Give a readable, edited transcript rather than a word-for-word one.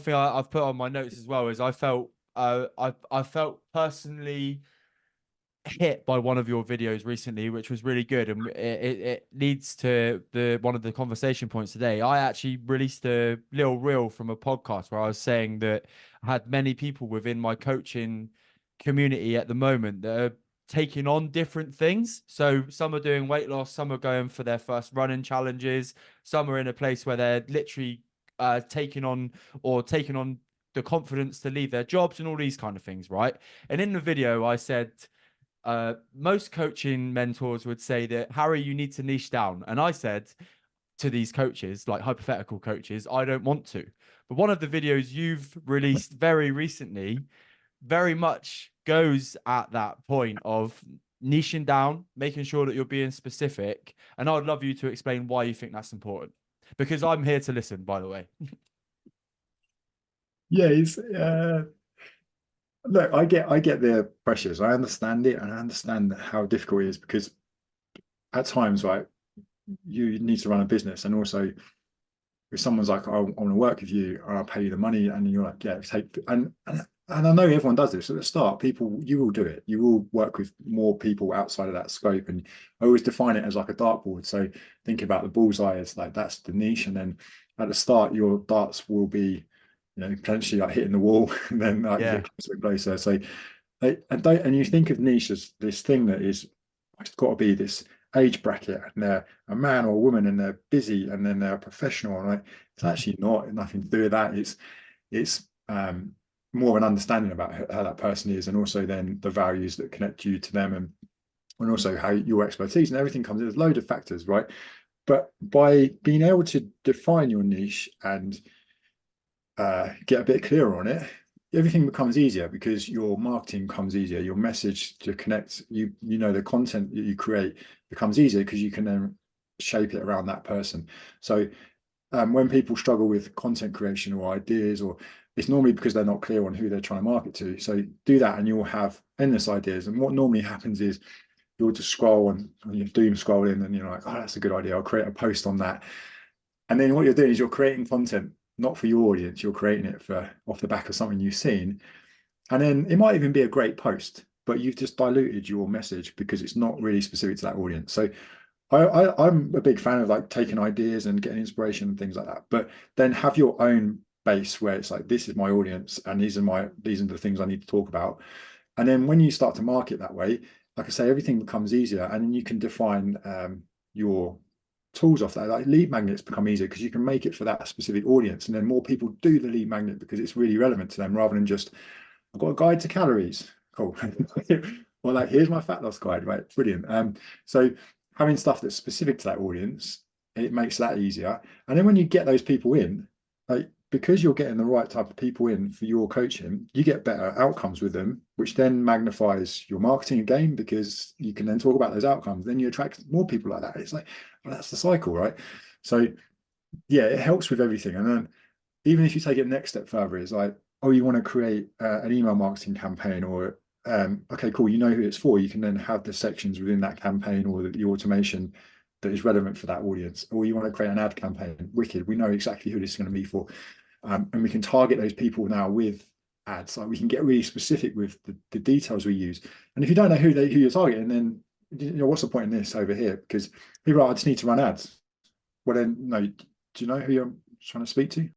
thing I've put on my notes as well is I felt personally hit by one of your videos recently, which was really good, and it leads to the one of the conversation points today. I actually released a little reel from a podcast where I was saying that I had many people within my coaching community at the moment that are taking on different things. So some are doing weight loss, some are going for their first running challenges, some are in a place where they're literally taking on the confidence to leave their jobs and all these kind of things, right? And in the video, I said most coaching mentors would say that, Harry, you need to niche down. And I said to these coaches, like hypothetical coaches, I don't want to. But one of the videos you've released very recently very much goes at that point of niching down, making sure that you're being specific. And I would love you to explain why you think that's important, because I'm here to listen, by the way. Yeah, it's look, I get the pressures. I understand it, and I understand how difficult it is because at times, right, you need to run a business, and also if someone's like, I want to work with you, and I'll pay you the money, and you're like, yeah, take and I know everyone does this at the start. People, you will do it. You will work with more people outside of that scope, and I always define it as like a dartboard. So think about the bullseye as like that's the niche, and then at the start, your darts will be, potentially like hitting the wall, and then like Yeah. get closer and closer. So, and you think of niche as this thing that is, it's got to be this age bracket, and they're a man or a woman, and they're busy, and then they're a professional, right? It's actually not nothing to do with that. It's more of an understanding about how that person is, and also then the values that connect you to them, and also how your expertise and everything comes in. There's a load of factors, right? But by being able to define your niche and get a bit clearer on it, everything becomes easier because your marketing becomes easier. Your message to connect, the content that you create becomes easier because you can then shape it around that person. So when people struggle with content creation or ideas, or it's normally because they're not clear on who they're trying to market to. So do that, and you'll have endless ideas. And what normally happens is you'll just scroll and you doom scrolling, and you're like, oh, that's a good idea. I'll create a post on that. And then what you're doing is you're creating content not for your audience. You're creating it for off the back of something you've seen, and then it might even be a great post, but you've just diluted your message because it's not really specific to that audience. So I'm a big fan of like taking ideas and getting inspiration and things like that, but then have your own base where it's like, this is my audience, and these are the things I need to talk about. And then when you start to market that way, like I say, everything becomes easier, and then you can define your tools off that. Like lead magnets become easier because you can make it for that specific audience, and then more people do the lead magnet because it's really relevant to them, rather than just, I've got a guide to calories. Cool. Well, like, here's my fat loss guide, right? Brilliant. So having stuff that's specific to that audience, it makes that easier. And then when you get those people in, like, because you're getting the right type of people in for your coaching, you get better outcomes with them, which then magnifies your marketing again, because you can then talk about those outcomes. Then you attract more people like that. It's like, well, that's the cycle, right? So yeah, it helps with everything. And then even if you take it the next step further, is like, oh, you want to create an email marketing campaign, or okay, cool, you know who it's for. You can then have the sections within that campaign, or the automation that is relevant for that audience. Or you want to create an ad campaign, wicked, we know exactly who this is going to be for. And we can target those people now with ads. Like, we can get really specific with the details we use. And if you don't know who you're targeting, then what's the point in this over here? Because people are, I just need to run ads. Well, then no, do you know who you're trying to speak to?